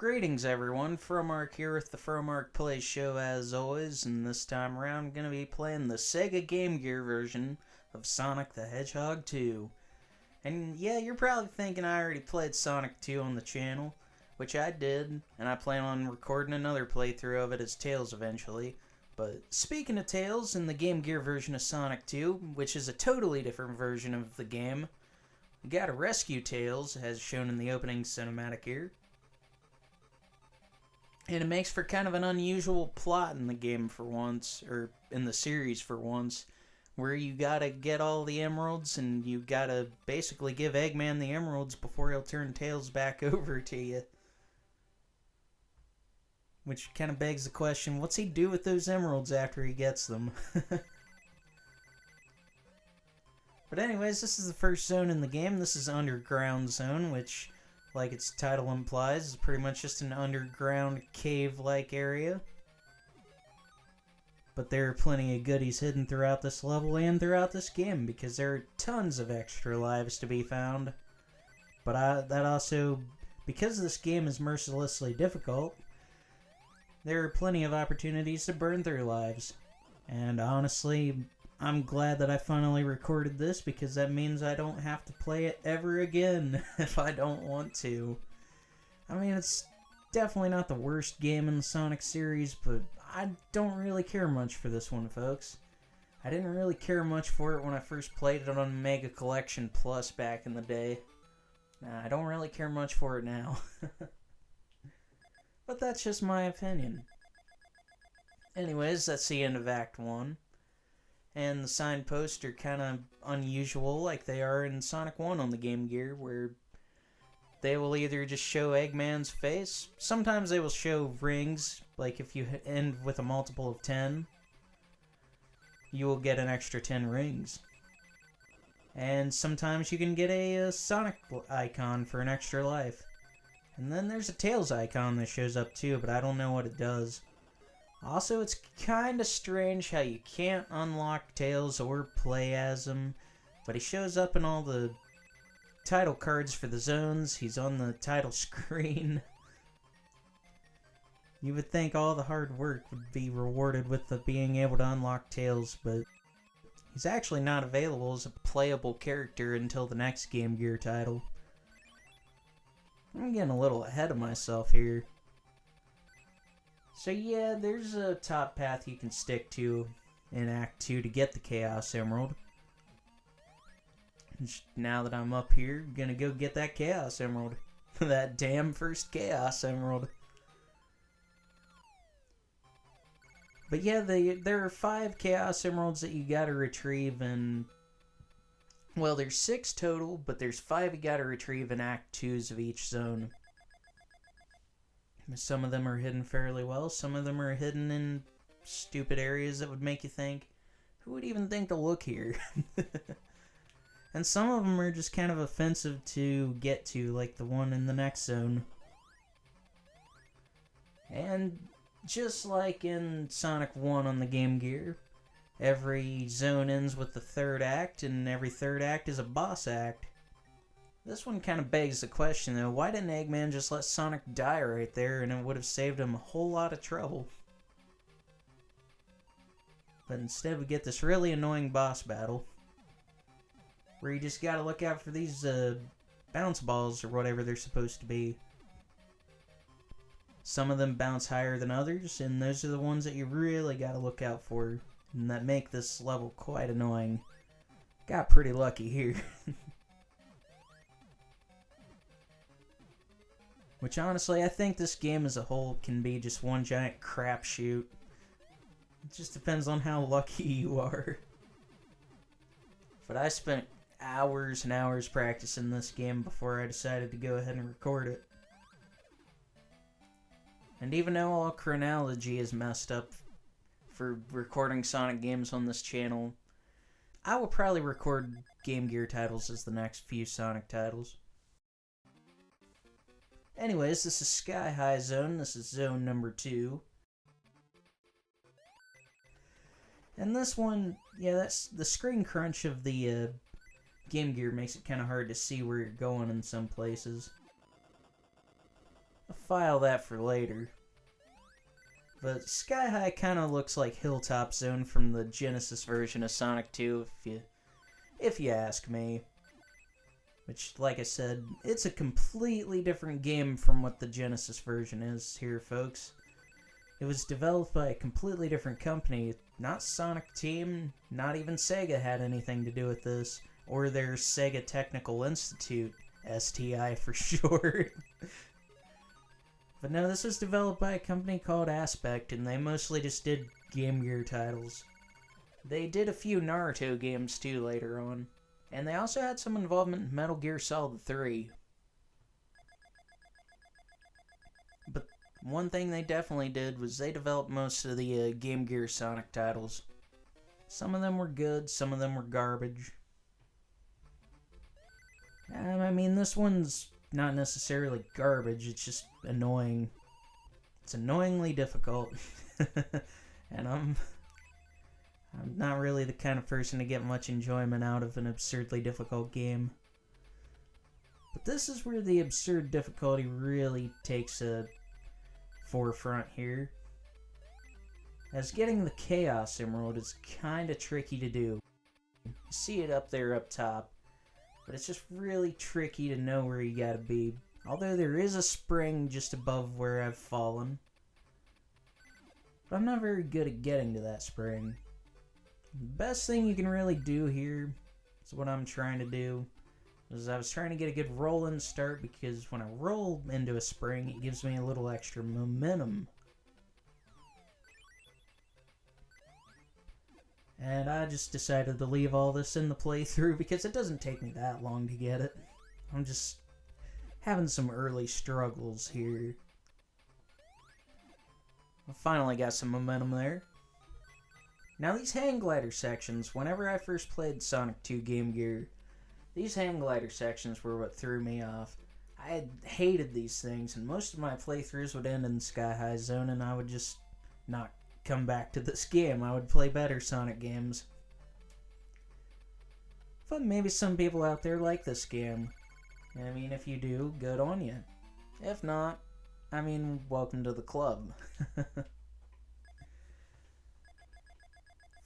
Greetings everyone, Fromark here with the Fromark Plays Show as always, and this time around I'm going to be playing the Sega Game Gear version of Sonic the Hedgehog 2. And yeah, you're probably thinking I already played Sonic 2 on the channel, which I did, and I plan on recording another playthrough of it as Tails eventually. But speaking of Tails, in the Game Gear version of Sonic 2, which is a totally different version of the game, we gotta rescue Tails, as shown in the opening cinematic here. And it makes for kind of an unusual plot in the game for once, or in the series for once, where you gotta get all the emeralds and you gotta basically give Eggman the emeralds before he'll turn Tails back over to you. Which kind of begs the question, what's he do with those emeralds after he gets them? But anyways, this is the first zone in the game. This is Underground Zone, which, like its title implies, is pretty much just an underground cave-like area. But there are plenty of goodies hidden throughout this level and throughout this game, because there are tons of extra lives to be found. But that also, because this game is mercilessly difficult, there are plenty of opportunities to burn through lives. And honestly, I'm glad that I finally recorded this, because that means I don't have to play it ever again if I don't want to. I mean, it's definitely not the worst game in the Sonic series, but I don't really care much for this one, folks. I didn't really care much for it when I first played it on Mega Collection Plus back in the day. Nah, I don't really care much for it now. But that's just my opinion. Anyways, that's the end of Act 1. And the signposts are kind of unusual, like they are in Sonic 1 on the Game Gear, where they will either just show Eggman's face. Sometimes they will show rings, like if you end with a multiple of 10, you will get an extra 10 rings. And sometimes you can get a Sonic icon for an extra life. And then there's a Tails icon that shows up too, but I don't know what it does. Also, it's kinda strange how you can't unlock Tails or play as him, but he shows up in all the title cards for the zones. He's on the title screen. You would think all the hard work would be rewarded with the being able to unlock Tails, but he's actually not available as a playable character until the next Game Gear title. I'm getting a little ahead of myself here. So yeah, there's a top path you can stick to in Act 2 to get the Chaos Emerald. Just now that I'm up here, I'm gonna go get that Chaos Emerald. That damn first Chaos Emerald. But yeah, there are 5 Chaos Emeralds that you gotta retrieve, and well, there's 6 total, but there's 5 you gotta retrieve in Act 2s of each zone. Some of them are hidden fairly well, some of them are hidden in stupid areas that would make you think, who would even think to look here? And some of them are just kind of offensive to get to, like the one in the next zone. And just like in Sonic 1 on the Game Gear, every zone ends with the third act, and every third act is a boss act. This one kind of begs the question, though, why didn't Eggman just let Sonic die right there, and it would have saved him a whole lot of trouble? But instead we get this really annoying boss battle, where you just gotta look out for these bounce balls, or whatever they're supposed to be. Some of them bounce higher than others, and those are the ones that you really gotta look out for, and that make this level quite annoying. Got pretty lucky here. Which honestly, I think this game as a whole can be just one giant crapshoot. It just depends on how lucky you are. But I spent hours and hours practicing this game before I decided to go ahead and record it. And even though all chronology is messed up for recording Sonic games on this channel, I will probably record Game Gear titles as the next few Sonic titles. Anyways, this is Sky High Zone. This is zone number 2. And this one, yeah, that's the screen crunch of the Game Gear makes it kind of hard to see where you're going in some places. file that for later. But Sky High kind of looks like Hilltop Zone from the Genesis version of Sonic 2, if you ask me. Which, like I said, it's a completely different game from what the Genesis version is here, folks. It was developed by a completely different company, not Sonic Team, not even Sega had anything to do with this, or their Sega Technical Institute, STI for short. But no, this was developed by a company called Aspect, and they mostly just did Game Gear titles. They did a few Naruto games too later on, and they also had some involvement in Metal Gear Solid 3. But one thing they definitely did was they developed most of the Game Gear Sonic titles. Some of them were good, some of them were garbage. I mean, this one's not necessarily garbage, it's just annoying. It's annoyingly difficult. And I'm not really the kind of person to get much enjoyment out of an absurdly difficult game. But this is where the absurd difficulty really takes a forefront here. As getting the Chaos Emerald is kinda tricky to do. You see it up there up top, but it's just really tricky to know where you gotta be. Although there is a spring just above where I've fallen. But I'm not very good at getting to that spring. The best thing you can really do here is what I'm trying to do. Is I was trying to get a good roll-in start because when I roll into a spring, it gives me a little extra momentum. And I just decided to leave all this in the playthrough because it doesn't take me that long to get it. I'm just having some early struggles here. I finally got some momentum there. Now these hang glider sections, whenever I first played Sonic 2 Game Gear, these hang glider sections were what threw me off. I had hated these things, and most of my playthroughs would end in Sky High Zone, and I would just not come back to this game. I would play better Sonic games. But maybe some people out there like this game. I mean, if you do, good on you. If not, I mean, welcome to the club.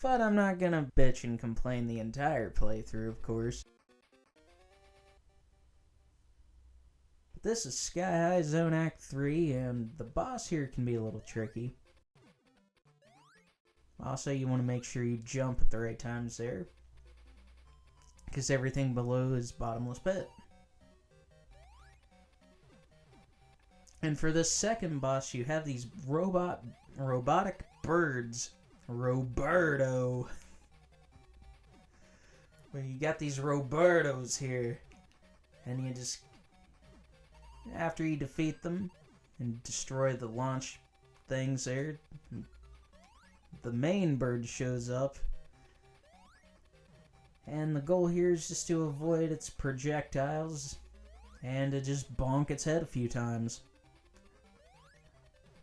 But I'm not gonna bitch and complain the entire playthrough, of course. But this is Sky High Zone Act 3, and the boss here can be a little tricky. Also, you want to make sure you jump at the right times there, because everything below is bottomless pit. And for this second boss, you have these robotic birds. Roberto. Well, you got these Robertos here, and you just, after you defeat them and destroy the launch things there, the main bird shows up, and the goal here is just to avoid its projectiles and to just bonk its head a few times.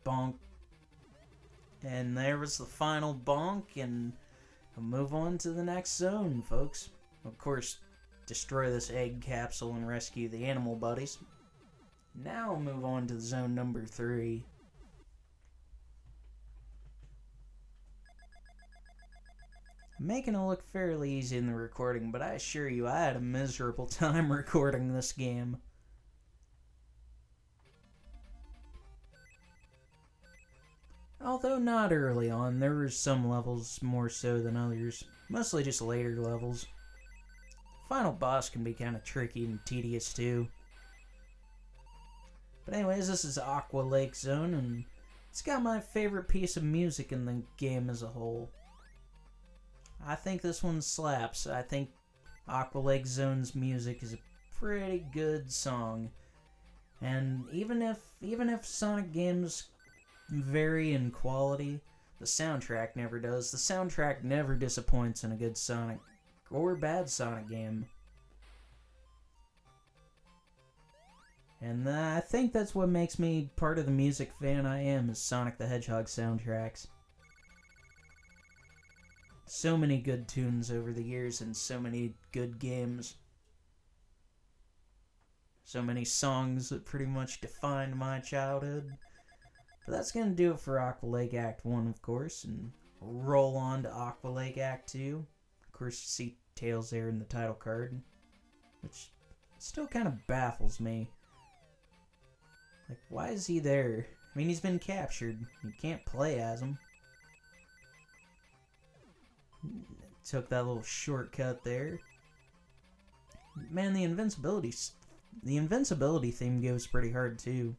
Bonk. And there was the final bonk, and we'll move on to the next zone, folks. Of course, destroy this egg capsule and rescue the animal buddies. Now we'll move on to zone number 3. I'm making it look fairly easy in the recording, but I assure you I had a miserable time recording this game. Although not early on, there were some levels more so than others, mostly just later levels. Final boss can be kind of tricky and tedious too. But anyways, this is Aqua Lake Zone, and it's got my favorite piece of music in the game as a whole. I think this one slaps. I think Aqua Lake Zone's music is a pretty good song. And even if Sonic games vary in quality, the soundtrack never does. The soundtrack never disappoints in a good Sonic or bad Sonic game. And I think that's what makes me part of the music fan I am, is Sonic the Hedgehog soundtracks. So many good tunes over the years and so many good games. So many songs that pretty much defined my childhood. But that's going to do it for Aqua Lake Act 1, of course, and roll on to Aqua Lake Act 2. Of course, you see Tails there in the title card, which still kind of baffles me. Like, why is he there? I mean, he's been captured. You can't play as him. Took that little shortcut there. Man, the invincibility theme goes pretty hard too.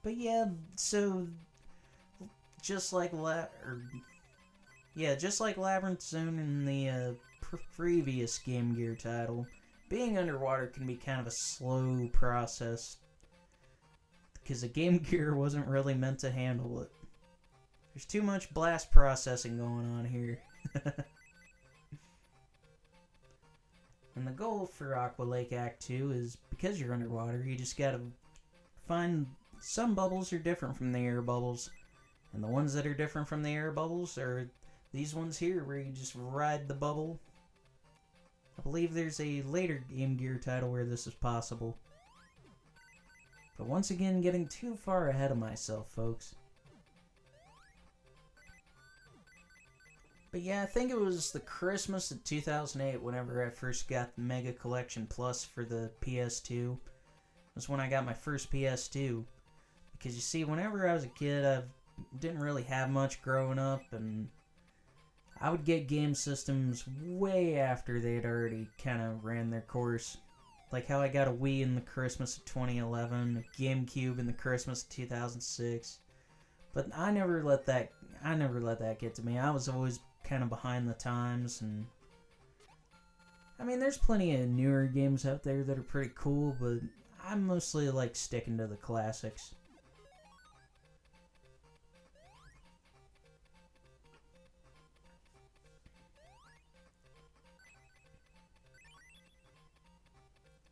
But yeah, so just like Labyrinth Zone in the previous Game Gear title, being underwater can be kind of a slow process because the Game Gear wasn't really meant to handle it. There's too much blast processing going on here. And the goal for Aqua Lake Act 2 is, because you're underwater, you just gotta find some bubbles are different from the air bubbles. And the ones that are different from the air bubbles are these ones here, where you just ride the bubble. I believe there's a later Game Gear title where this is possible. But once again, getting too far ahead of myself, folks. But yeah, I think it was the Christmas of 2008 whenever I first got the Mega Collection Plus for the PS2. Was when I got my first PS2. Because you see, whenever I was a kid, I didn't really have much growing up, and I would get game systems way after they'd already kind of ran their course. Like how I got a Wii in the Christmas of 2011, a GameCube in the Christmas of 2006. But I never let that get to me. I was always kind of behind the times, and I mean, there's plenty of newer games out there that are pretty cool, but I mostly like sticking to the classics.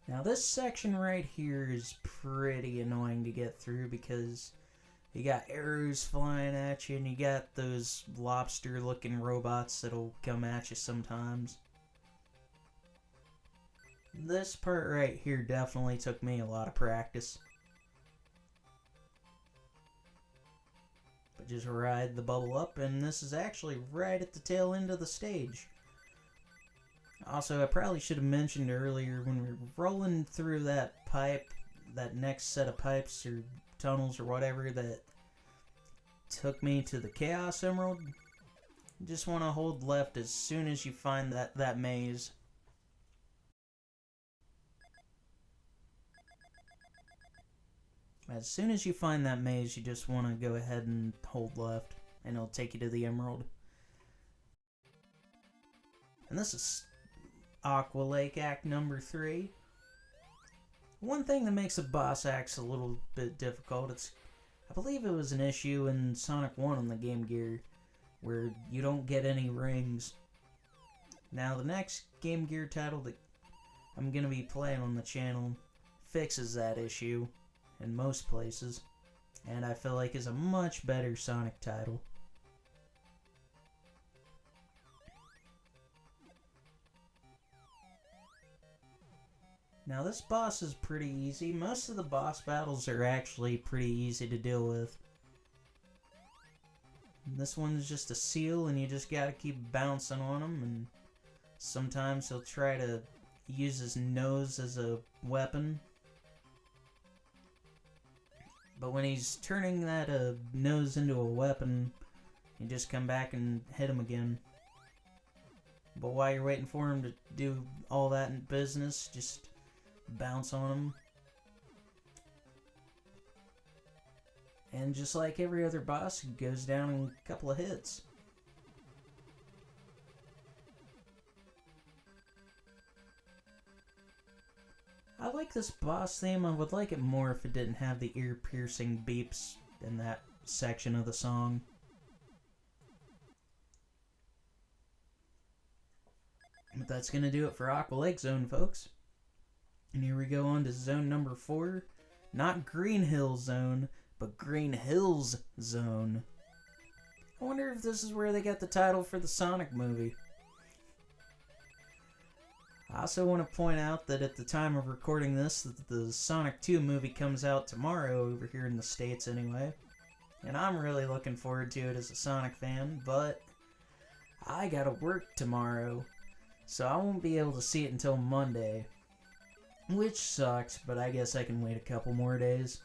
Now this section right here is pretty annoying to get through because you got arrows flying at you and you got those lobster looking robots that'll come at you sometimes. This part right here definitely took me a lot of practice. But just ride the bubble up, and this is actually right at the tail end of the stage. Also, I probably should have mentioned earlier, when we're rolling through that pipe, that next set of pipes or tunnels or whatever that took me to the Chaos Emerald, you just want to hold left as soon as you find that maze. As soon as you find that maze, you just want to go ahead and hold left, and it'll take you to the Emerald. And this is Aqua Lake Act number 3. One thing that makes the boss acts a little bit difficult, I believe it was an issue in Sonic 1 on the Game Gear, where you don't get any rings. Now the next Game Gear title that I'm going to be playing on the channel fixes that issue in most places, and I feel like is a much better Sonic title. Now this boss is pretty easy. Most of the boss battles are actually pretty easy to deal with. This one's just a seal, and you just gotta keep bouncing on him, and sometimes he'll try to use his nose as a weapon. But when he's turning that nose into a weapon, you just come back and hit him again. But while you're waiting for him to do all that business, just bounce on him. And just like every other boss, it goes down in a couple of hits. I like this boss theme. I would like it more if it didn't have the ear-piercing beeps in that section of the song. But that's going to do it for Aqua Lake Zone, folks. And here we go on to zone number 4. Not Green Hill Zone, but Green Hills Zone. I wonder if this is where they got the title for the Sonic movie. I also want to point out that at the time of recording this, that the Sonic 2 movie comes out tomorrow over here in the States anyway. And I'm really looking forward to it as a Sonic fan, but I gotta work tomorrow, so I won't be able to see it until Monday. Which sucks, but I guess I can wait a couple more days.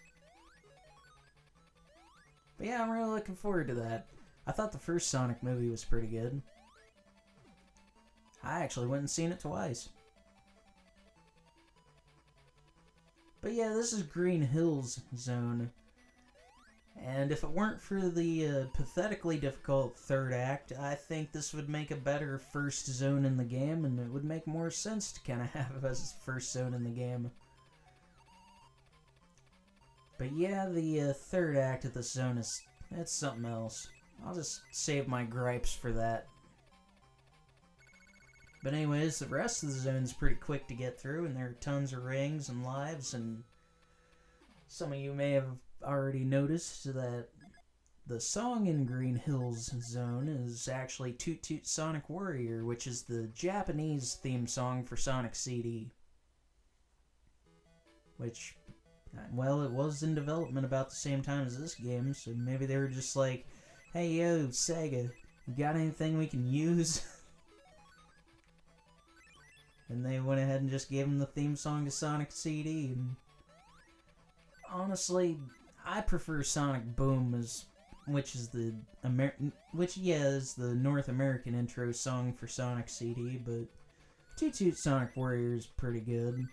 But yeah, I'm really looking forward to that. I thought the first Sonic movie was pretty good. I actually went and seen it twice. But yeah, this is Green Hills Zone. And if it weren't for the pathetically difficult third act, I think this would make a better first zone in the game, and it would make more sense to kind of have it as first zone in the game. But yeah, the third act of this zone it's something else. I'll just save my gripes for that. But anyways, the rest of the zone's pretty quick to get through, and there are tons of rings and lives, and some of you may have already noticed that the song in Green Hills Zone is actually Toot Toot Sonic Warrior, which is the Japanese theme song for Sonic CD. Which, well, it was in development about the same time as this game, so maybe they were just like, hey yo, Sega, you got anything we can use? And they went ahead and just gave him the theme song to Sonic CD, and honestly, I prefer Sonic Boom, which is the North American intro song for Sonic CD, but Toot Toot Sonic Warrior is pretty good.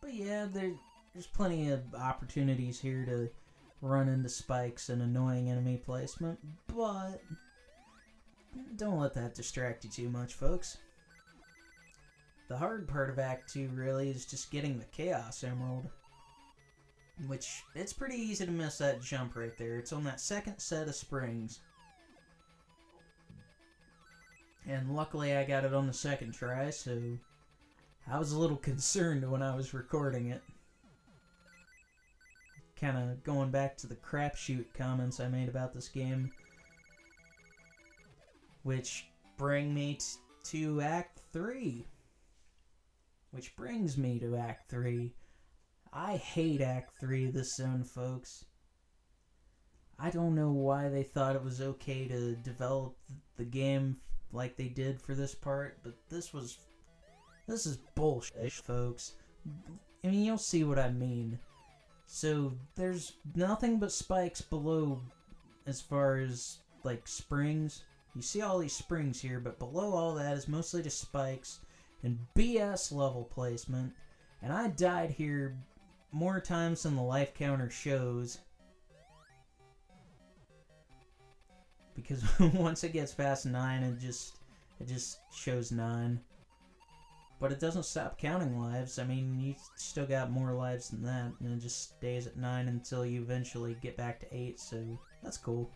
But yeah, there's plenty of opportunities here to run into spikes and annoying enemy placement, but don't let that distract you too much, folks. The hard part of Act 2 really is just getting the Chaos Emerald, which it's pretty easy to miss that jump right there. It's on that second set of springs. And luckily I got it on the second try, so I was a little concerned when I was recording it. Kind of going back to the crapshoot comments I made about this game, which bring me to Act 3. Which brings me to Act 3. I hate Act 3 of this zone, folks. I don't know why they thought it was okay to develop the game like they did for this part, but this is bullshit, folks. I mean, you'll see what I mean. So, there's nothing but spikes below as far as, like, springs. You see all these springs here, but below all that is mostly just spikes and BS level placement. And I died here more times than the life counter shows. Because once it gets past 9, it just shows 9. But it doesn't stop counting lives. I mean, you still got more lives than that, and it just stays at 9 until you eventually get back to 8, so that's cool.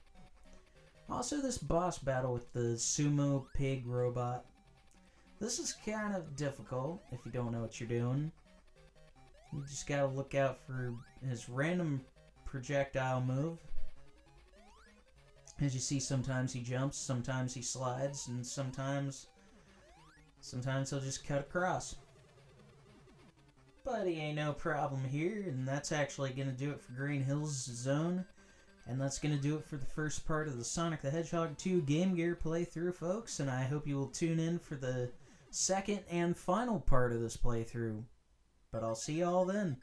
Also, this boss battle with the sumo pig robot. This is kind of difficult if you don't know what you're doing. You just gotta look out for his random projectile move. As you see, sometimes he jumps, sometimes he slides, and sometimes he'll just cut across. But he ain't no problem here, and that's actually going to do it for Green Hills Zone. And that's going to do it for the first part of the Sonic the Hedgehog 2 Game Gear playthrough, folks. And I hope you will tune in for the second and final part of this playthrough. But I'll see y'all then.